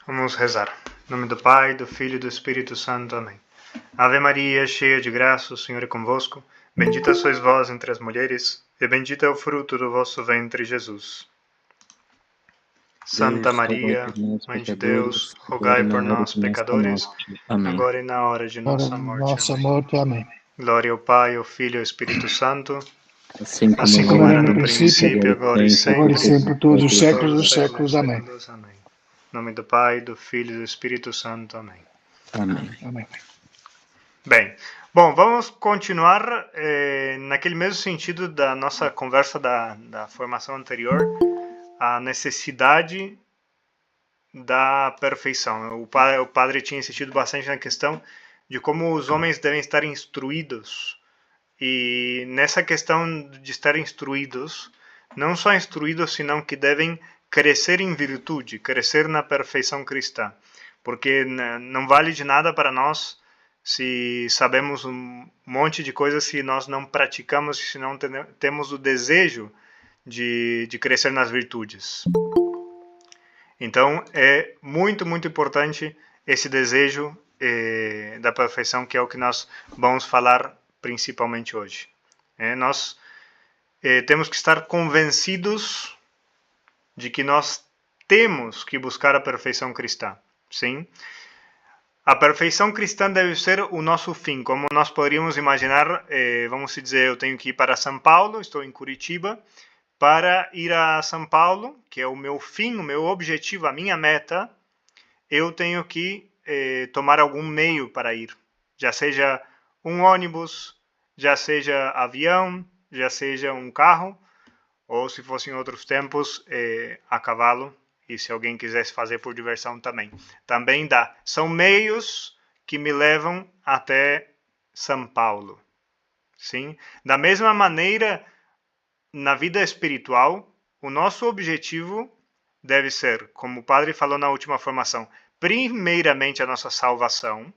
Vamos rezar. Em nome do Pai, do Filho e do Espírito Santo. Amém. Ave Maria, cheia de graça, o Senhor é convosco. Bendita sois vós entre as mulheres, e bendito é o fruto do vosso ventre, Jesus. Santa Deus, rogai Maria, por nós, Mãe de Deus, pecadores, agora rogai e por na hora nós, de nossa pecadores, morte. Amém. agora e na hora de Hora nossa de morte. nossa Amém. morte. Amém. Glória ao Pai, ao Filho e ao Espírito Santo, Assim assim como como era era no no princípio, agora e Agora e sempre, sempre, todos os séculos dos todos séculos. os Amém. séculos. Amém. Em nome do Pai, do Filho e do Espírito Santo. Amém. Amém. Amém. Bem, bom, vamos continuar naquele mesmo sentido da nossa conversa da formação anterior, a necessidade da perfeição. O padre tinha insistido bastante na questão de como os homens devem estar instruídos. E nessa questão de estar instruídos, não só instruídos, senão que devem crescer em virtude, crescer na perfeição cristã. Porque não vale de nada para nós se sabemos um monte de coisas se nós não praticamos, se não temos o desejo de crescer nas virtudes. Então, é muito, muito importante esse desejo da perfeição, que é o que nós vamos falar principalmente hoje. Nós temos que estar convencidos de que nós temos que buscar a perfeição cristã. Sim? A perfeição cristã deve ser o nosso fim. Como nós poderíamos imaginar, vamos dizer, eu tenho que ir para São Paulo, estou em Curitiba. Para ir a São Paulo, que é o meu fim, o meu objetivo, a minha meta, eu tenho que tomar algum meio para ir. Já seja um ônibus, já seja avião, já seja um carro, ou se fosse em outros tempos, a cavalo, e se alguém quisesse fazer por diversão também. Também dá. São meios que me levam até São Paulo. Sim? Da mesma maneira, na vida espiritual, o nosso objetivo deve ser, como o padre falou na última formação, primeiramente a nossa salvação,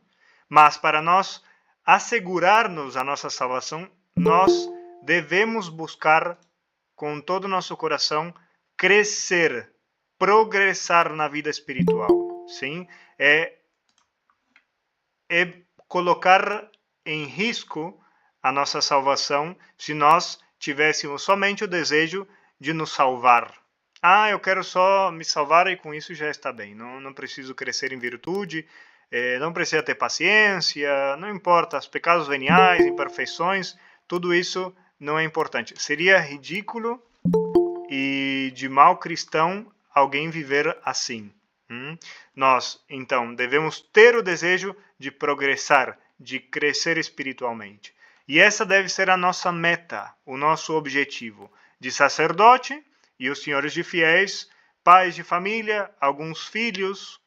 mas para nós assegurarmos a nossa salvação, nós devemos buscar com todo o nosso coração crescer, progressar na vida espiritual. Sim? É colocar em risco a nossa salvação se nós tivéssemos somente o desejo de nos salvar. Eu quero só me salvar e com isso já está bem. Não preciso crescer em virtude, não precisa ter paciência, não importa, os pecados veniais, imperfeições, tudo isso não é importante. Seria ridículo e de mau cristão alguém viver assim. Nós, então, devemos ter o desejo de progressar, de crescer espiritualmente. E essa deve ser a nossa meta, o nosso objetivo. De sacerdote e os senhores de fiéis, pais de família, alguns filhos,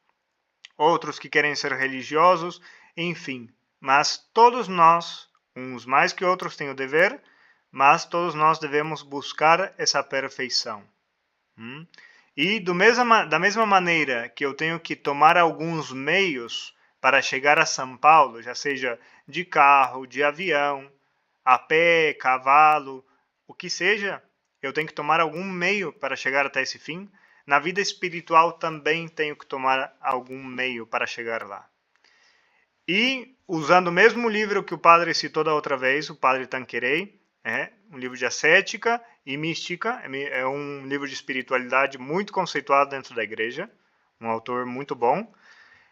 outros que querem ser religiosos, enfim. Mas todos nós, uns mais que outros, têm o dever, mas todos nós devemos buscar essa perfeição. E da mesma maneira que eu tenho que tomar alguns meios para chegar a São Paulo, já seja de carro, de avião, a pé, cavalo, o que seja, eu tenho que tomar algum meio para chegar até esse fim. Na vida espiritual também tenho que tomar algum meio para chegar lá. E, usando o mesmo livro que o padre citou da outra vez, o padre Tanqueray, um livro de ascética e mística, é um livro de espiritualidade muito conceituado dentro da igreja, um autor muito bom.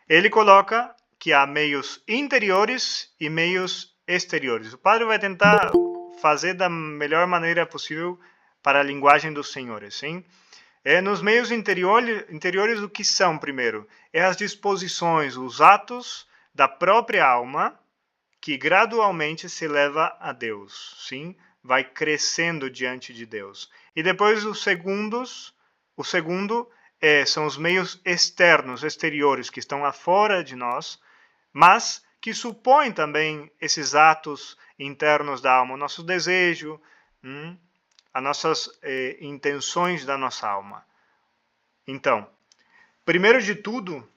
Ele coloca que há meios interiores e meios exteriores. O padre vai tentar fazer da melhor maneira possível para a linguagem dos senhores, sim? Nos meios interiores, o que são, primeiro? As disposições, os atos da própria alma que gradualmente se leva a Deus, sim? Vai crescendo diante de Deus. E depois o segundo são os meios externos, exteriores, que estão afora de nós, mas que supõem também esses atos internos da alma, o nosso desejo, as nossas intenções da nossa alma. Então, o primeiro de tudo,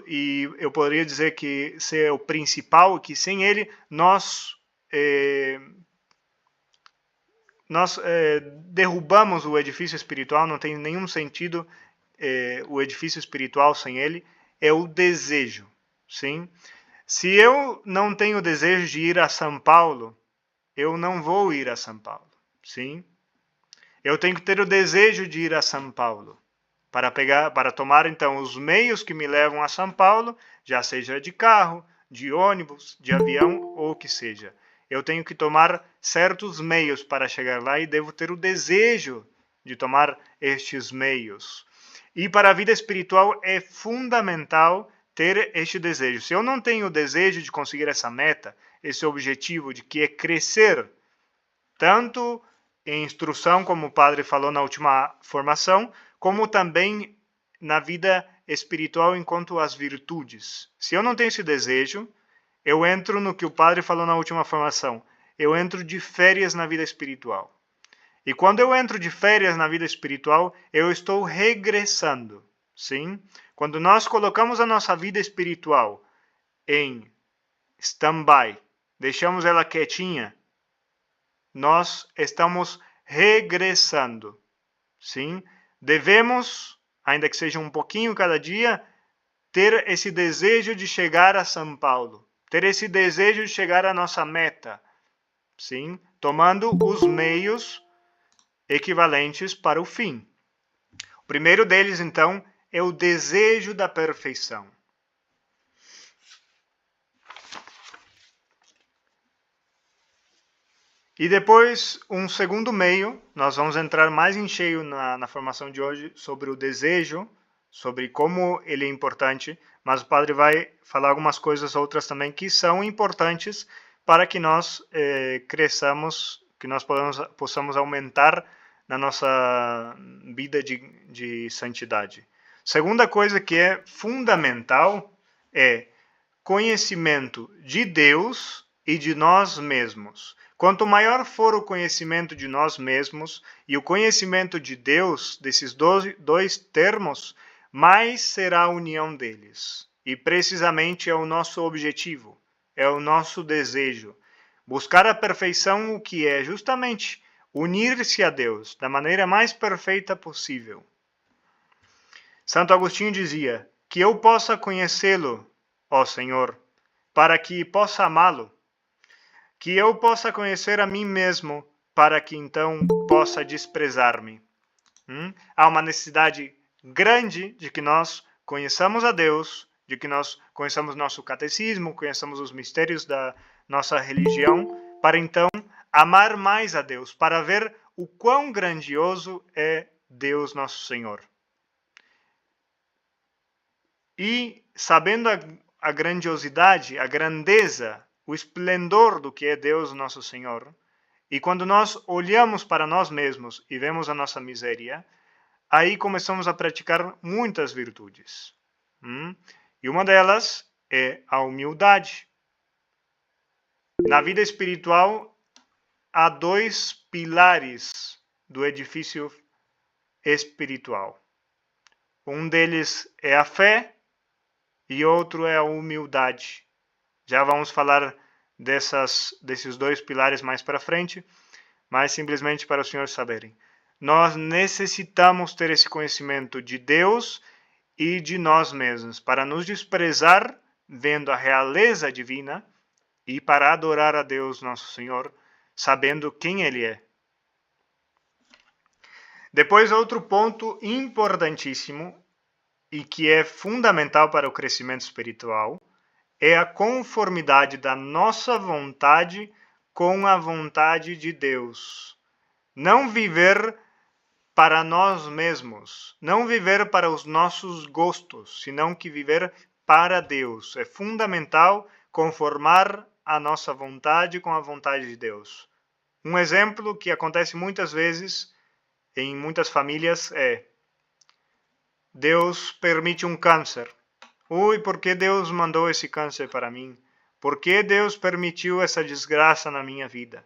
e eu poderia dizer que ser o principal, que sem ele nós derrubamos o edifício espiritual, não tem nenhum sentido o edifício espiritual sem ele, é o desejo, sim? Se eu não tenho desejo de ir a São Paulo, eu não vou ir a São Paulo, sim? Eu tenho que ter o desejo de ir a São Paulo para tomar então os meios que me levam a São Paulo, já seja de carro, de ônibus, de avião ou o que seja. Eu tenho que tomar certos meios para chegar lá e devo ter o desejo de tomar estes meios. E para a vida espiritual é fundamental ter este desejo. Se eu não tenho o desejo de conseguir essa meta, esse objetivo de que é crescer, tanto em instrução, como o padre falou na última formação, como também na vida espiritual enquanto as virtudes. Se eu não tenho esse desejo, eu entro no que o padre falou na última formação. Eu entro de férias na vida espiritual. E quando eu entro de férias na vida espiritual, eu estou regressando. Sim? Quando nós colocamos a nossa vida espiritual em stand-by, deixamos ela quietinha, nós estamos regressando. Sim? Devemos, ainda que seja um pouquinho cada dia, ter esse desejo de chegar a São Paulo, ter esse desejo de chegar à nossa meta, sim, tomando os meios equivalentes para o fim. O primeiro deles, então, é o desejo da perfeição. E depois, um segundo meio, nós vamos entrar mais em cheio na formação de hoje sobre o desejo, sobre como ele é importante, mas o padre vai falar algumas coisas outras também que são importantes para que nós cresçamos, que nós possamos aumentar na nossa vida de santidade. Segunda coisa que é fundamental é conhecimento de Deus e de nós mesmos. Quanto maior for o conhecimento de nós mesmos e o conhecimento de Deus, desses dois termos, mais será a união deles. E precisamente é o nosso objetivo, é o nosso desejo. Buscar a perfeição, o que é justamente unir-se a Deus da maneira mais perfeita possível. Santo Agostinho dizia: que eu possa conhecê-lo, ó Senhor, para que possa amá-lo. Que eu possa conhecer a mim mesmo, para que então possa desprezar-me. Há uma necessidade grande de que nós conheçamos a Deus, de que nós conheçamos nosso catecismo, conheçamos os mistérios da nossa religião, para então amar mais a Deus, para ver o quão grandioso é Deus nosso Senhor. E sabendo a grandiosidade, a grandeza, o esplendor do que é Deus nosso Senhor, e quando nós olhamos para nós mesmos e vemos a nossa miséria, aí começamos a praticar muitas virtudes. E uma delas é a humildade. Na vida espiritual, há dois pilares do edifício espiritual. Um deles é a fé e outro é a humildade. Já vamos falar desses dois pilares mais para frente, mas simplesmente para os senhores saberem. Nós necessitamos ter esse conhecimento de Deus e de nós mesmos, para nos desprezar vendo a realeza divina e para adorar a Deus nosso Senhor, sabendo quem Ele é. Depois, outro ponto importantíssimo e que é fundamental para o crescimento espiritual é a conformidade da nossa vontade com a vontade de Deus. Não viver para nós mesmos, não viver para os nossos gostos, senão que viver para Deus. É fundamental conformar a nossa vontade com a vontade de Deus. Um exemplo que acontece muitas vezes em muitas famílias é: Deus permite um câncer. Ui, por que Deus mandou esse câncer para mim? Por que Deus permitiu essa desgraça na minha vida?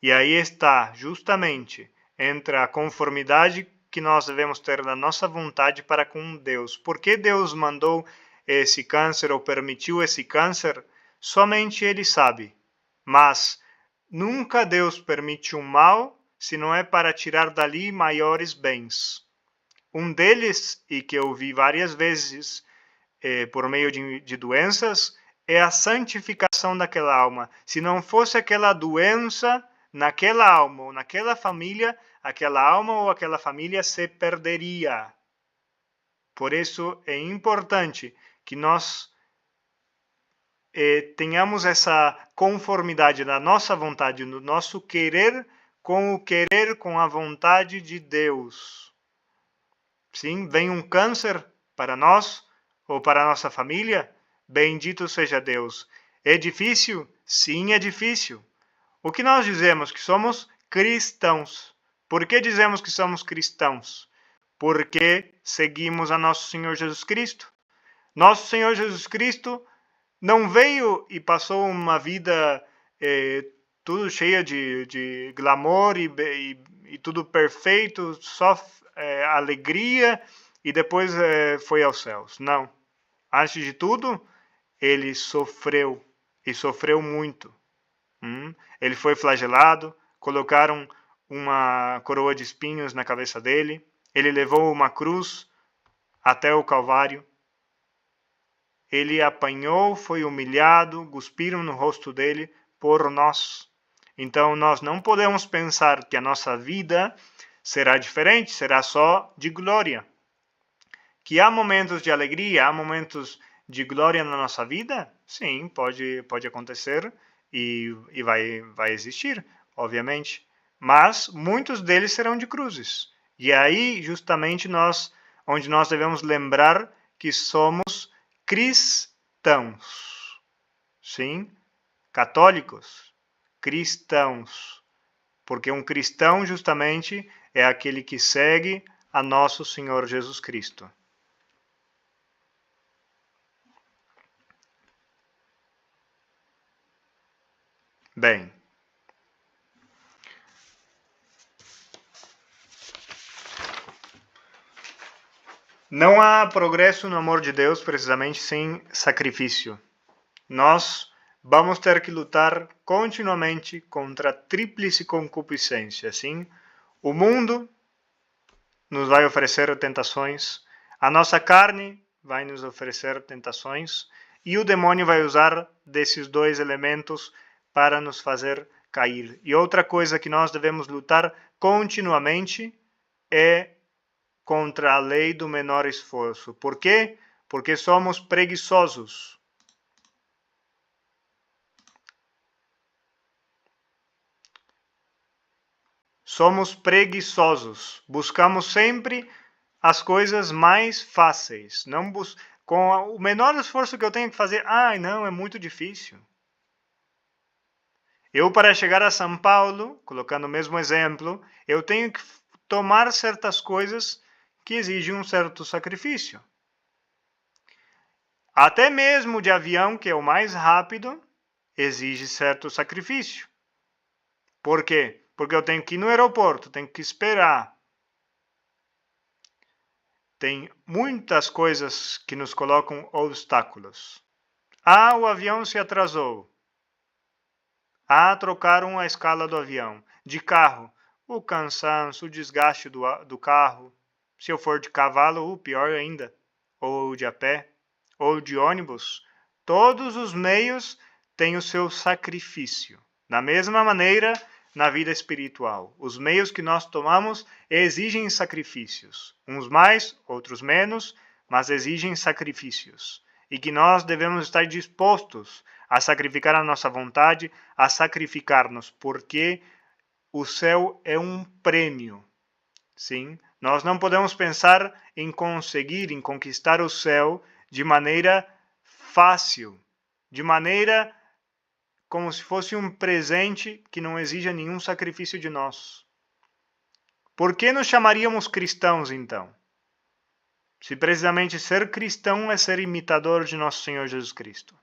E aí está, justamente, entre a conformidade que nós devemos ter da nossa vontade para com Deus. Por que Deus mandou esse câncer ou permitiu esse câncer? Somente Ele sabe. Mas nunca Deus permite um mal se não é para tirar dali maiores bens. Um deles, e que eu vi várias vezes por meio de doenças, é a santificação daquela alma. Se não fosse aquela doença naquela alma ou naquela família, aquela alma ou aquela família se perderia. Por isso é importante que nós tenhamos essa conformidade da nossa vontade, do nosso querer, com a vontade de Deus. Sim, vem um câncer para nós ou para a nossa família, bendito seja Deus. É difícil? Sim, é difícil. O que nós dizemos? Que somos cristãos. Por que dizemos que somos cristãos? Porque seguimos a nosso Senhor Jesus Cristo. Nosso Senhor Jesus Cristo não veio e passou uma vida tudo cheia de glamour e tudo perfeito, só alegria, e depois foi aos céus. Não. Antes de tudo, ele sofreu, e sofreu muito. Ele foi flagelado, colocaram uma coroa de espinhos na cabeça dele, ele levou uma cruz até o Calvário, ele apanhou, foi humilhado, cuspiram no rosto dele por nós. Então nós não podemos pensar que a nossa vida será diferente, será só de glória. Que há momentos de alegria, há momentos de glória na nossa vida? Sim, pode acontecer e vai existir, obviamente. Mas muitos deles serão de cruzes. E aí, justamente, onde nós devemos lembrar que somos cristãos. Sim, católicos, cristãos. Porque um cristão, justamente, é aquele que segue a nosso Senhor Jesus Cristo. Bem, não há progresso no amor de Deus precisamente sem sacrifício. Nós vamos ter que lutar continuamente contra a tríplice concupiscência. Sim, o mundo nos vai oferecer tentações, a nossa carne vai nos oferecer tentações e o demônio vai usar desses dois elementos para nos fazer cair. E outra coisa que nós devemos lutar continuamente é contra a lei do menor esforço. Por quê? Porque somos preguiçosos. Somos preguiçosos. Buscamos sempre as coisas mais fáceis. Não com o menor esforço que eu tenho que fazer. Ai, não, é muito difícil. Eu, para chegar a São Paulo, colocando o mesmo exemplo, eu tenho que tomar certas coisas que exigem um certo sacrifício. Até mesmo de avião, que é o mais rápido, exige certo sacrifício. Por quê? Porque eu tenho que ir no aeroporto, tenho que esperar. Tem muitas coisas que nos colocam obstáculos. Ah, o avião se atrasou. Ah, trocaram a escala do avião. De carro, o cansaço, o desgaste do carro. Se eu for de cavalo, pior ainda. Ou de a pé, ou de ônibus. Todos os meios têm o seu sacrifício. Da mesma maneira, na vida espiritual, os meios que nós tomamos exigem sacrifícios. Uns mais, outros menos, mas exigem sacrifícios. E que nós devemos estar dispostos a sacrificar a nossa vontade, a sacrificar-nos, porque o céu é um prêmio. Sim, nós não podemos pensar em conseguir, em conquistar o céu de maneira fácil, de maneira como se fosse um presente que não exija nenhum sacrifício de nós. Por que nos chamaríamos cristãos, então? Se precisamente ser cristão é ser imitador de nosso Senhor Jesus Cristo.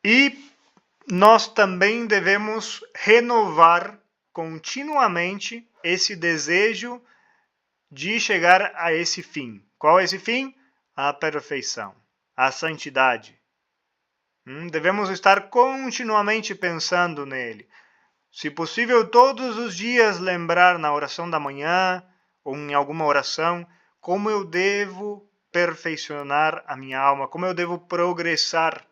E nós também devemos renovar continuamente esse desejo de chegar a esse fim. Qual é esse fim? A perfeição, a santidade. Devemos estar continuamente pensando nele. Se possível, todos os dias lembrar na oração da manhã ou em alguma oração como eu devo perfeccionar a minha alma, como eu devo progressar,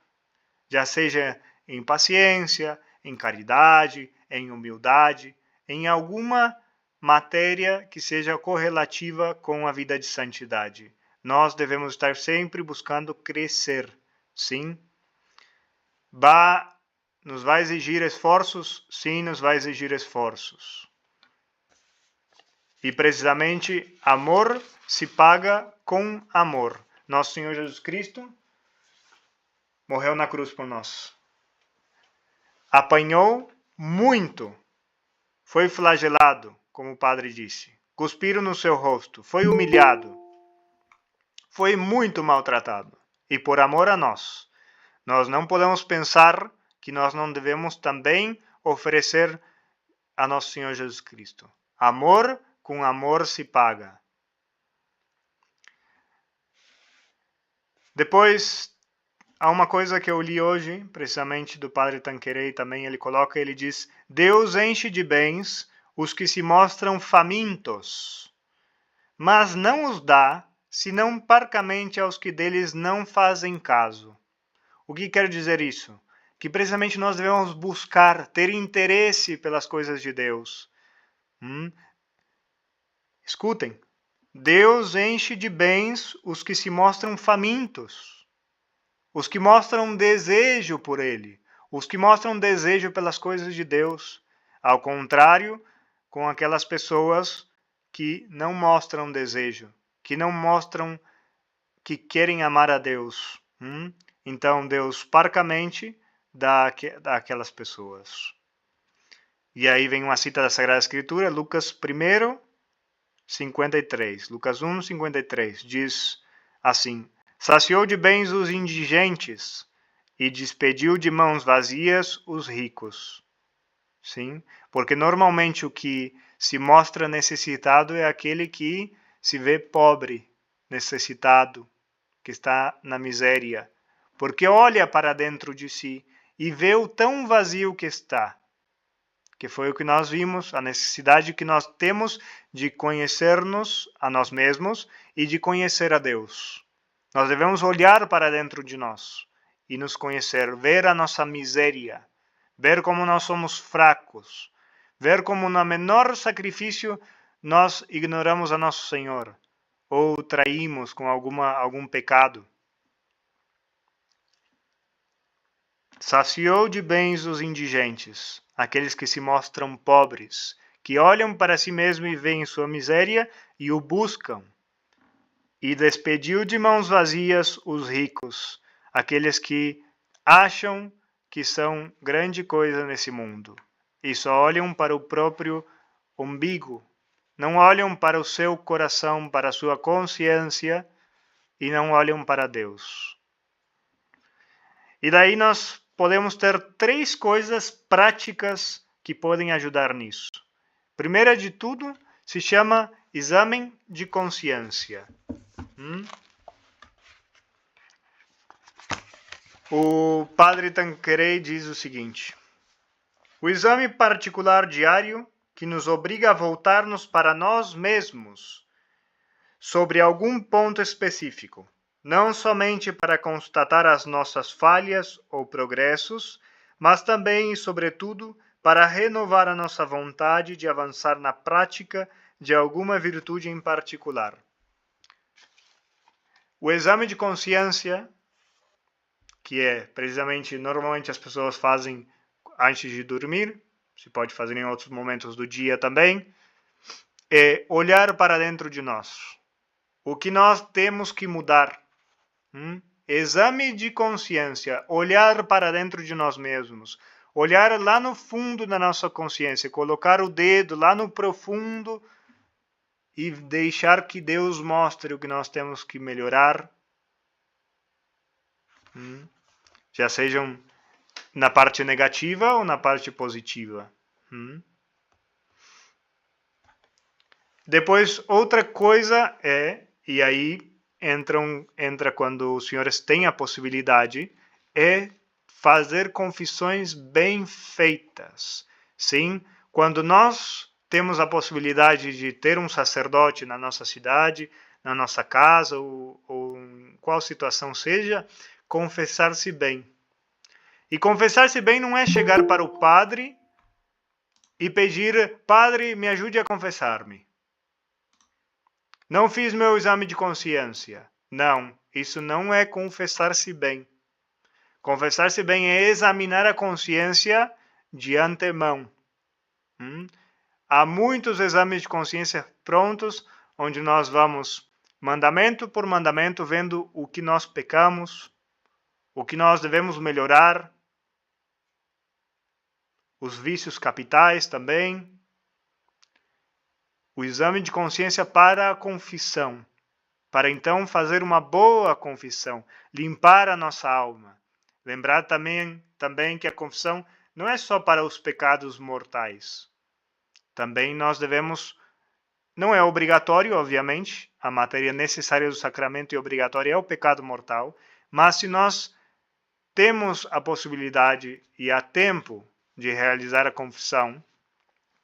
já seja em paciência, em caridade, em humildade, em alguma matéria que seja correlativa com a vida de santidade. Nós devemos estar sempre buscando crescer, sim. Nos vai exigir esforços? Sim, nos vai exigir esforços. E precisamente, amor se paga com amor. Nosso Senhor Jesus Cristo morreu na cruz por nós. Apanhou muito. Foi flagelado, como o padre disse. Cuspiram no seu rosto. Foi humilhado. Foi muito maltratado. E por amor a nós. Nós não podemos pensar que nós não devemos também oferecer a nosso Senhor Jesus Cristo. Amor com amor se paga. Depois, há uma coisa que eu li hoje, precisamente do padre Tanqueray também, ele diz, Deus enche de bens os que se mostram famintos, mas não os dá, senão parcamente aos que deles não fazem caso. O que quer dizer isso? Que precisamente nós devemos buscar, ter interesse pelas coisas de Deus. Escutem, Deus enche de bens os que se mostram famintos, os que mostram desejo por Ele, os que mostram desejo pelas coisas de Deus. Ao contrário, com aquelas pessoas que não mostram desejo, que não mostram que querem amar a Deus. Então, Deus parcamente dá àquelas pessoas. E aí vem uma cita da Sagrada Escritura, Lucas 1, 53. Lucas 1, 53. Diz assim, saciou de bens os indigentes e despediu de mãos vazias os ricos. Sim, porque normalmente o que se mostra necessitado é aquele que se vê pobre, necessitado, que está na miséria, porque olha para dentro de si e vê o tão vazio que está, que foi o que nós vimos, a necessidade que nós temos de conhecer-nos a nós mesmos e de conhecer a Deus. Nós devemos olhar para dentro de nós e nos conhecer, ver a nossa miséria, ver como nós somos fracos, ver como no menor sacrifício nós ignoramos a nosso Senhor ou traímos com algum pecado. Saciou de bens os indigentes, aqueles que se mostram pobres, que olham para si mesmos e veem sua miséria e o buscam. E despediu de mãos vazias os ricos, aqueles que acham que são grande coisa nesse mundo e só olham para o próprio umbigo, não olham para o seu coração, para a sua consciência e não olham para Deus. E daí nós podemos ter 3 coisas práticas que podem ajudar nisso. Primeira de tudo, se chama exame de consciência. O padre Tanqueray diz o seguinte, o exame particular diário que nos obriga a voltar-nos para nós mesmos sobre algum ponto específico, não somente para constatar as nossas falhas ou progressos, mas também e sobretudo para renovar a nossa vontade de avançar na prática de alguma virtude em particular. O exame de consciência, que é precisamente, normalmente as pessoas fazem antes de dormir, se pode fazer em outros momentos do dia também, é olhar para dentro de nós. O que nós temos que mudar. Exame de consciência, olhar para dentro de nós mesmos, olhar lá no fundo da nossa consciência, colocar o dedo lá no profundo e deixar que Deus mostre o que nós temos que melhorar, já sejam na parte negativa ou na parte positiva. Depois, outra coisa é, e aí entra quando os senhores têm a possibilidade, é fazer confissões bem feitas, Sim, quando nós temos a possibilidade de ter um sacerdote na nossa cidade, na nossa casa, ou em qual situação seja, confessar-se bem. E confessar-se bem não é chegar para o padre e pedir: Padre, me ajude a confessar-me. Não fiz meu exame de consciência. Não, isso não é confessar-se bem. Confessar-se bem é examinar a consciência de antemão. Há muitos exames de consciência prontos, onde nós vamos mandamento por mandamento, vendo o que nós pecamos, o que nós devemos melhorar, os vícios capitais também. O exame de consciência para a confissão, para então fazer uma boa confissão, limpar a nossa alma. Lembrar também que a confissão não é só para os pecados mortais. Também nós devemos, não é obrigatório, obviamente, a matéria necessária do sacramento e obrigatória é o pecado mortal, mas se nós temos a possibilidade e há tempo de realizar a confissão,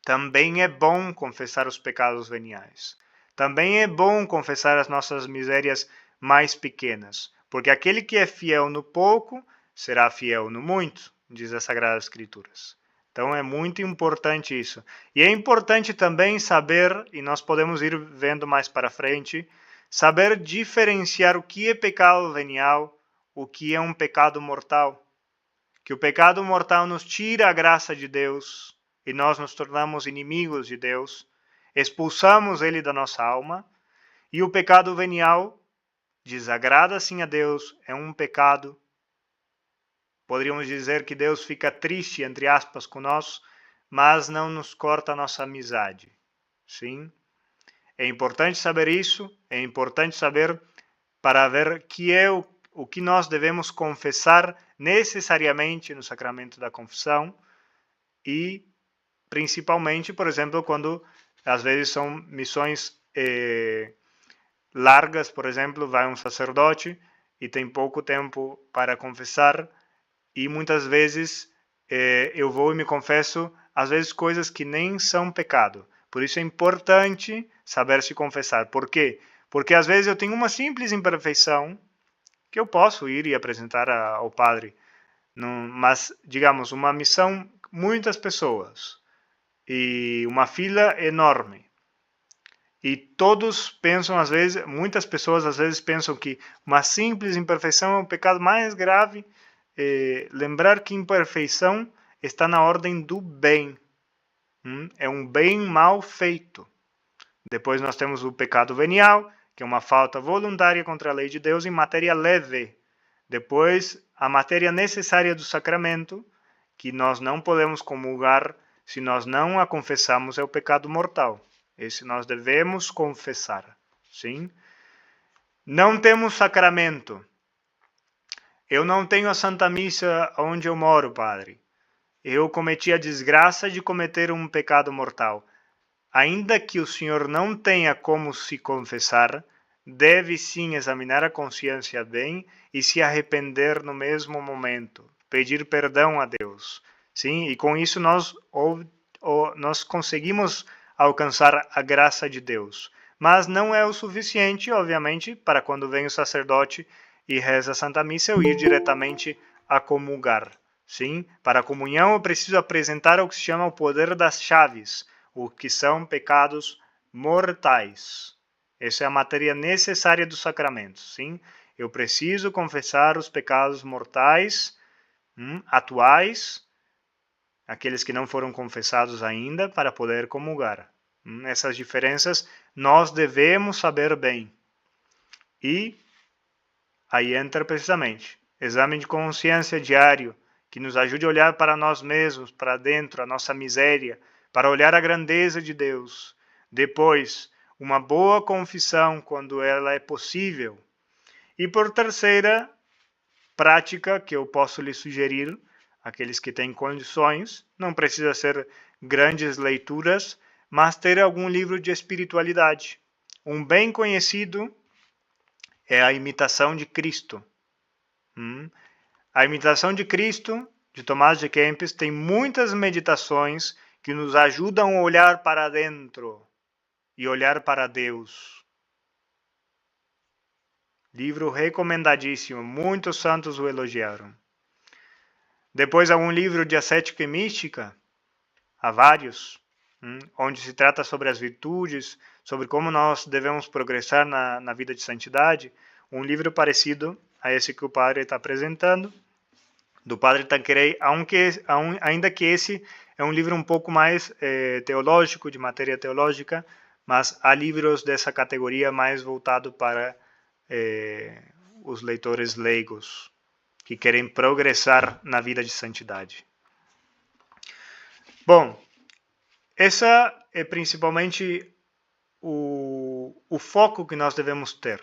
também é bom confessar os pecados veniais. Também é bom confessar as nossas misérias mais pequenas, porque aquele que é fiel no pouco será fiel no muito, diz as Sagradas Escrituras. Então é muito importante isso. E é importante também saber, e nós podemos ir vendo mais para frente, saber diferenciar o que é pecado venial, o que é um pecado mortal. Que o pecado mortal nos tira a graça de Deus e nós nos tornamos inimigos de Deus, expulsamos ele da nossa alma, e o pecado venial desagrada sim a Deus, é um pecado. Poderíamos dizer que Deus fica triste, entre aspas, com nós, mas não nos corta a nossa amizade. Sim? É importante saber isso, é importante saber para ver que é o que nós devemos confessar necessariamente no sacramento da confissão e principalmente, por exemplo, quando às vezes são missões largas, por exemplo, vai um sacerdote e tem pouco tempo para confessar e muitas vezes eu vou e me confesso, às vezes coisas que nem são pecado. Por isso é importante saber se confessar. Por quê? Porque às vezes eu tenho uma simples imperfeição que eu posso ir e apresentar ao padre. Mas, digamos, uma missão, muitas pessoas e uma fila enorme. E todos pensam, às vezes, muitas pessoas às vezes pensam que uma simples imperfeição é um pecado mais grave. Lembrar que imperfeição está na ordem do bem. É um bem mal feito. Depois nós temos o pecado venial, que é uma falta voluntária contra a lei de Deus em matéria leve. Depois, a matéria necessária do sacramento, que nós não podemos comungar se nós não a confessamos, é o pecado mortal. Esse nós devemos confessar. Sim? Não temos sacramento. Eu não tenho a Santa Missa onde eu moro, padre. Eu cometi a desgraça de cometer um pecado mortal. Ainda que o senhor não tenha como se confessar, deve sim examinar a consciência bem e se arrepender no mesmo momento, pedir perdão a Deus. Sim, e com isso nós conseguimos alcançar a graça de Deus. Mas não é o suficiente, obviamente, para quando vem o sacerdote e reza a Santa Missa eu ir diretamente a comungar. Sim, para a comunhão eu preciso apresentar o que se chama o poder das chaves, o que são pecados mortais. Essa é a matéria necessária dos sacramentos, sim? Eu preciso confessar os pecados mortais, atuais, aqueles que não foram confessados ainda, para poder comungar. Essas diferenças nós devemos saber bem. E aí entra precisamente exame de consciência diário, que nos ajude a olhar para nós mesmos, para dentro, a nossa miséria, para olhar a grandeza de Deus. Depois, uma boa confissão quando ela é possível. E por terceira prática que eu posso lhe sugerir, aqueles que têm condições, não precisa ser grandes leituras, mas ter algum livro de espiritualidade. Um bem conhecido é a Imitação de Cristo. A Imitação de Cristo, de Tomás de Kempis, tem muitas meditações que nos ajudam a olhar para dentro e olhar para Deus. Livro recomendadíssimo, muitos santos o elogiaram. Depois há um livro de ascética e mística, há vários, onde se trata sobre as virtudes, sobre como nós devemos progressar na vida de santidade. Um livro parecido a esse que o padre está apresentando, do padre Tanqueray, ainda que esse é um livro um pouco mais teológico, de matéria teológica, mas há livros dessa categoria mais voltado para os leitores leigos, que querem progressar na vida de santidade. Bom, essa é principalmente o foco que nós devemos ter.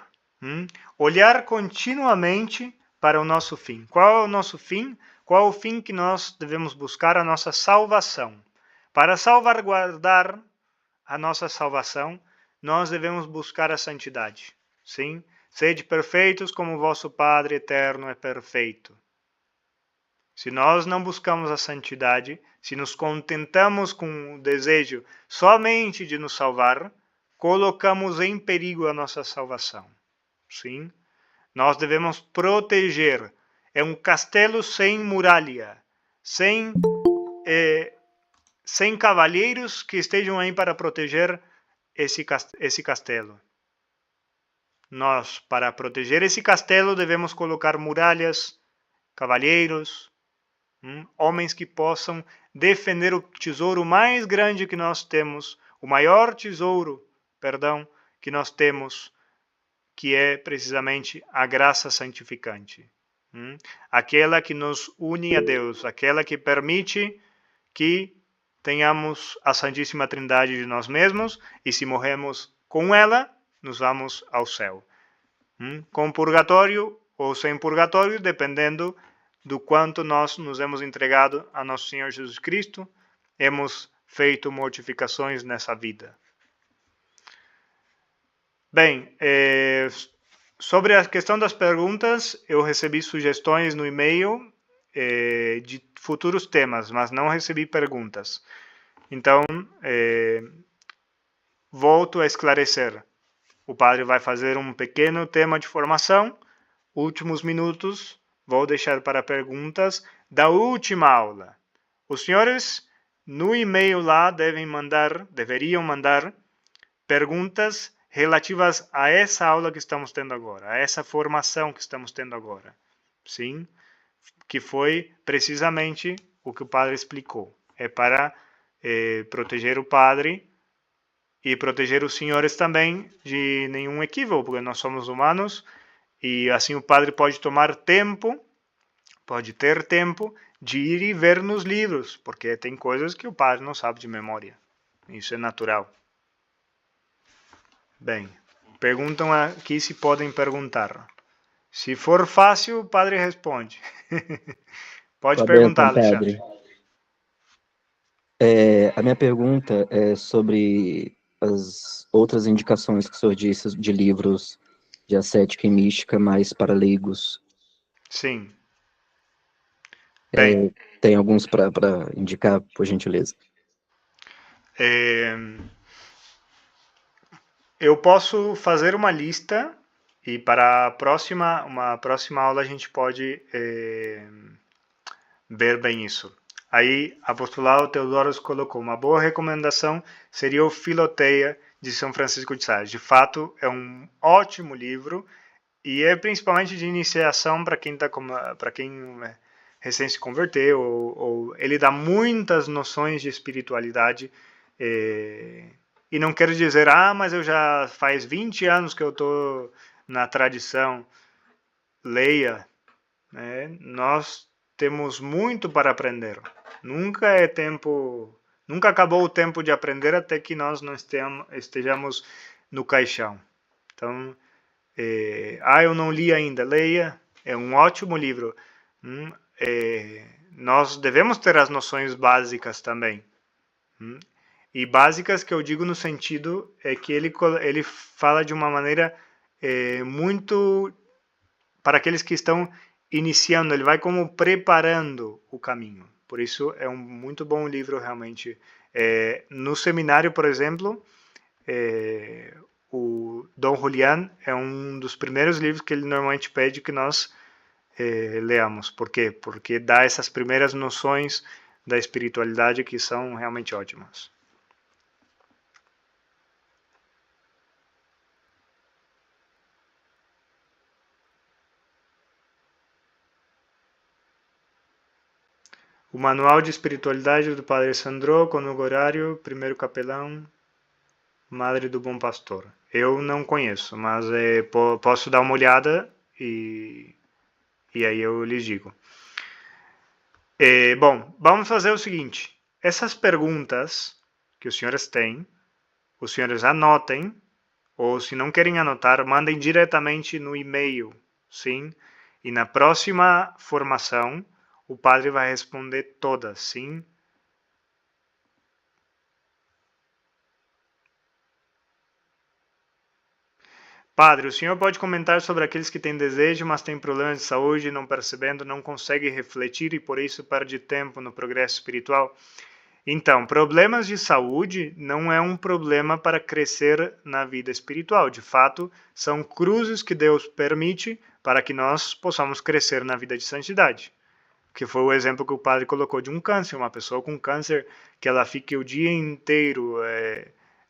Olhar continuamente para o nosso fim. Qual é o nosso fim? Qual é o fim que nós devemos buscar? A nossa salvação. Para salvaguardar a nossa salvação, nós devemos buscar a santidade. Sim? Sede perfeitos como o vosso Padre eterno é perfeito. Se nós não buscamos a santidade, se nos contentamos com o desejo somente de nos salvar, colocamos em perigo a nossa salvação. Sim? Nós devemos proteger. É um castelo sem muralha, sem cavalheiros que estejam aí para proteger esse castelo. Nós, para proteger esse castelo, devemos colocar muralhas, cavalheiros, homens que possam defender o tesouro mais grande que nós temos, o maior tesouro, que nós temos, que é precisamente a graça santificante. Aquela que nos une a Deus, aquela que permite que tenhamos a Santíssima Trindade de nós mesmos, e se morremos com ela, nos vamos ao céu. Com purgatório ou sem purgatório, dependendo do quanto nós nos hemos entregado a nosso Senhor Jesus Cristo, hemos feito mortificações nessa vida. Bem, sobre a questão das perguntas, eu recebi sugestões no e-mail de futuros temas, mas não recebi perguntas. Então, volto a esclarecer. O padre vai fazer um pequeno tema de formação. Últimos minutos, vou deixar para perguntas da última aula. Os senhores, no e-mail lá, deveriam mandar perguntas relativas a essa aula que estamos tendo agora, a essa formação que estamos tendo agora. Sim? Que foi precisamente o que o padre explicou. É para proteger o padre e proteger os senhores também de nenhum equívoco, porque nós somos humanos e assim o padre pode ter tempo de ir e ver nos livros, porque tem coisas que o padre não sabe de memória. Isso é natural. Bem, perguntam aqui se podem perguntar. Se for fácil, o padre responde. Pode perguntar, Alexandre. A minha pergunta é sobre as outras indicações que o senhor disse de livros de ascética e mística mais para leigos. Sim. Bem, tem alguns para indicar, por gentileza? Eu posso fazer uma lista e para uma próxima aula a gente pode ver bem isso. Aí, Apostolado Teodoro colocou, uma boa recomendação seria o Filoteia, de São Francisco de Sales. De fato, é um ótimo livro e é principalmente de iniciação para quem recém se converteu, ou ele dá muitas noções de espiritualidade. E não quero dizer, mas eu já faz 20 anos que eu estou na tradição. Leia, né? Nós temos muito para aprender. Nunca acabou o tempo de aprender até que nós não estejamos no caixão. Então, eu não li ainda. Leia, é um ótimo livro. Nós devemos ter as noções básicas também. E básicas que eu digo no sentido é que ele fala de uma maneira muito para aqueles que estão iniciando, ele vai como preparando o caminho. Por isso é um muito bom livro realmente No seminário, por exemplo, o Dom Julián é um dos primeiros livros que ele normalmente pede que nós leamos. Por quê? Porque dá essas primeiras noções da espiritualidade que são realmente ótimas. O Manual de Espiritualidade do Padre Sandro, com o horário, primeiro capelão, Madre do Bom Pastor. Eu não conheço, mas posso dar uma olhada e aí eu lhes digo. Bom, vamos fazer o seguinte. Essas perguntas que os senhores têm, os senhores anotem, ou se não querem anotar, mandem diretamente no e-mail, sim? E na próxima formação, o padre vai responder todas, sim? Padre, o senhor pode comentar sobre aqueles que têm desejo, mas têm problemas de saúde, não percebendo, não conseguem refletir e por isso perde tempo no progresso espiritual? Então, problemas de saúde não é um problema para crescer na vida espiritual. De fato, são cruzes que Deus permite para que nós possamos crescer na vida de santidade. Que foi o exemplo que o padre colocou de um câncer. Uma pessoa com câncer que ela fique o dia inteiro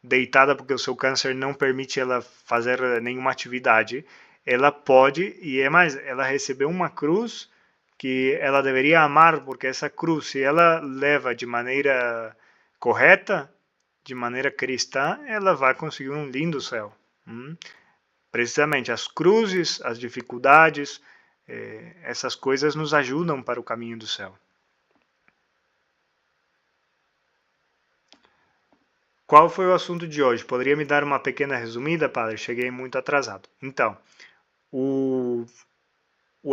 deitada porque o seu câncer não permite ela fazer nenhuma atividade, ela pode, e é mais, ela recebeu uma cruz que ela deveria amar, porque essa cruz, se ela leva de maneira correta, de maneira cristã, ela vai conseguir um lindo céu. Precisamente as cruzes, as dificuldades, essas coisas nos ajudam para o caminho do céu. Qual foi o assunto de hoje? Poderia me dar uma pequena resumida, padre? Cheguei muito atrasado. Então, o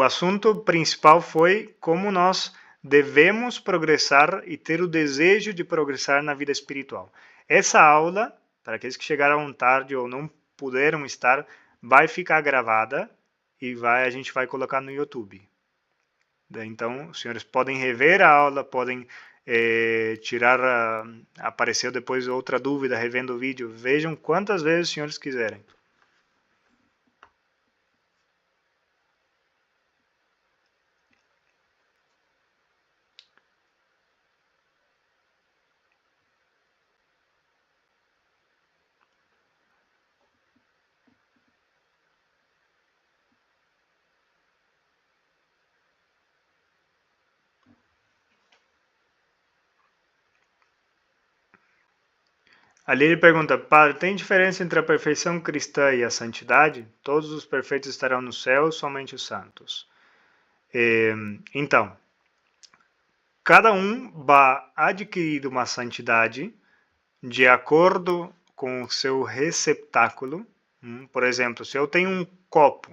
assunto principal foi como nós devemos progressar e ter o desejo de progressar na vida espiritual. Essa aula, para aqueles que chegaram tarde ou não puderam estar, vai ficar gravada e a gente vai colocar no YouTube. Então, os senhores podem rever a aula, podem apareceu depois outra dúvida revendo o vídeo. Vejam quantas vezes os senhores quiserem. Ali ele pergunta, padre, tem diferença entre a perfeição cristã e a santidade? Todos os perfeitos estarão no céu, somente os santos. Então, cada um vai adquirir uma santidade de acordo com o seu receptáculo. Por exemplo, se eu tenho um copo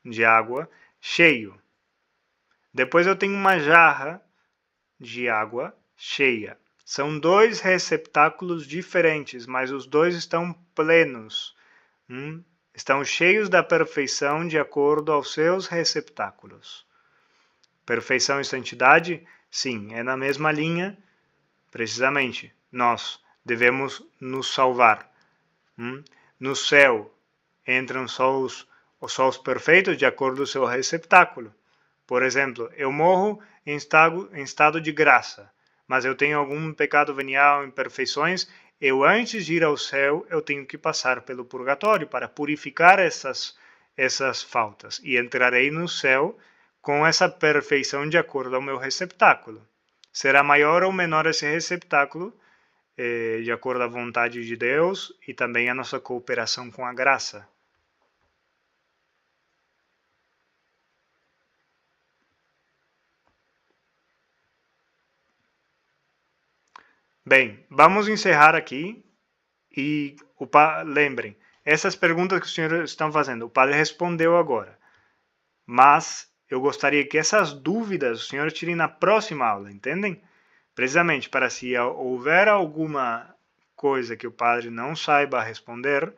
de água cheio, depois eu tenho uma jarra de água cheia. São dois receptáculos diferentes, mas os dois estão plenos. Estão cheios da perfeição de acordo aos seus receptáculos. Perfeição e santidade, sim, é na mesma linha. Precisamente, nós devemos nos salvar. No céu entram só os perfeitos de acordo com o seu receptáculo. Por exemplo, eu morro em estado de graça, mas eu tenho algum pecado venial, imperfeições, antes de ir ao céu, eu tenho que passar pelo purgatório para purificar essas faltas. E entrarei no céu com essa perfeição de acordo ao meu receptáculo. Será maior ou menor esse receptáculo, de acordo à vontade de Deus e também a nossa cooperação com a graça. Bem, vamos encerrar aqui e lembrem, essas perguntas que os senhores estão fazendo, o padre respondeu agora, mas eu gostaria que essas dúvidas os senhores tirem na próxima aula, entendem? Precisamente para se houver alguma coisa que o padre não saiba responder,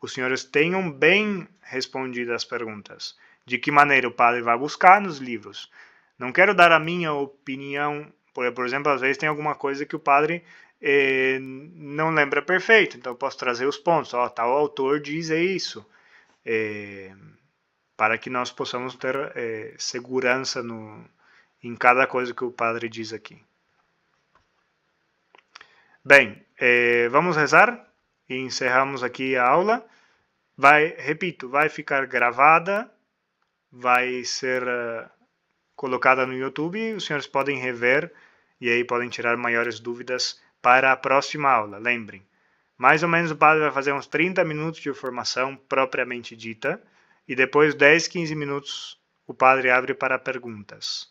os senhores tenham bem respondido as perguntas. De que maneira o padre vai buscar nos livros. Não quero dar a minha opinião, por exemplo, às vezes tem alguma coisa que o padre não lembra perfeito, então eu posso trazer os pontos. Tal autor diz isso, para que nós possamos ter segurança em cada coisa que o padre diz aqui. Bem, vamos rezar e encerramos aqui a aula. Repito, vai ficar gravada, vai ser colocada no YouTube e os senhores podem rever e aí podem tirar maiores dúvidas para a próxima aula. Lembrem, mais ou menos o padre vai fazer uns 30 minutos de formação propriamente dita e depois 10, 15 minutos o padre abre para perguntas.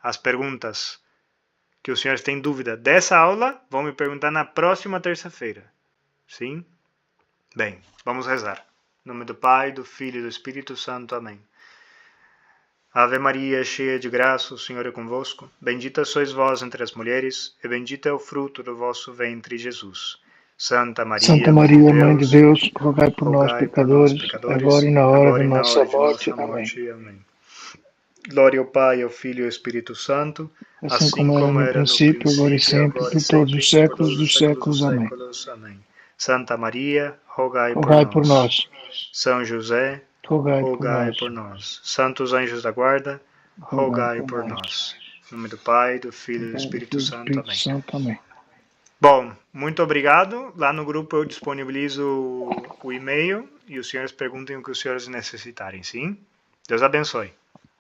As perguntas que os senhores têm dúvida dessa aula vão me perguntar na próxima terça-feira. Sim? Bem, vamos rezar. Em nome do Pai, do Filho e do Espírito Santo. Amém. Ave Maria, cheia de graça, o Senhor é convosco. Bendita sois vós entre as mulheres, e bendito é o fruto do vosso ventre, Jesus. Santa Maria, Mãe de Deus, rogai por nós, pecadores, agora e na hora de nossa morte. Amém. Glória ao Pai, ao Filho e ao Espírito Santo, assim como era no princípio, agora e sempre, por todos os séculos dos séculos. Amém. Santa Maria, rogai por nós. São José, rogai por nós. Santos anjos da guarda, rogai por nós. Em nome do Pai, do Filho e do Espírito Santo. Amém. Bom, muito obrigado. Lá no grupo eu disponibilizo o e-mail e os senhores perguntem o que os senhores necessitarem, sim? Deus abençoe.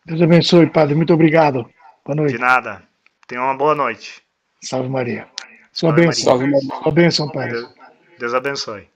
Deus abençoe, Padre. Muito obrigado. Boa noite. De nada. Tenha uma boa noite. Salve Maria. Sua bênção. Sua bênção, Pai. Deus abençoe.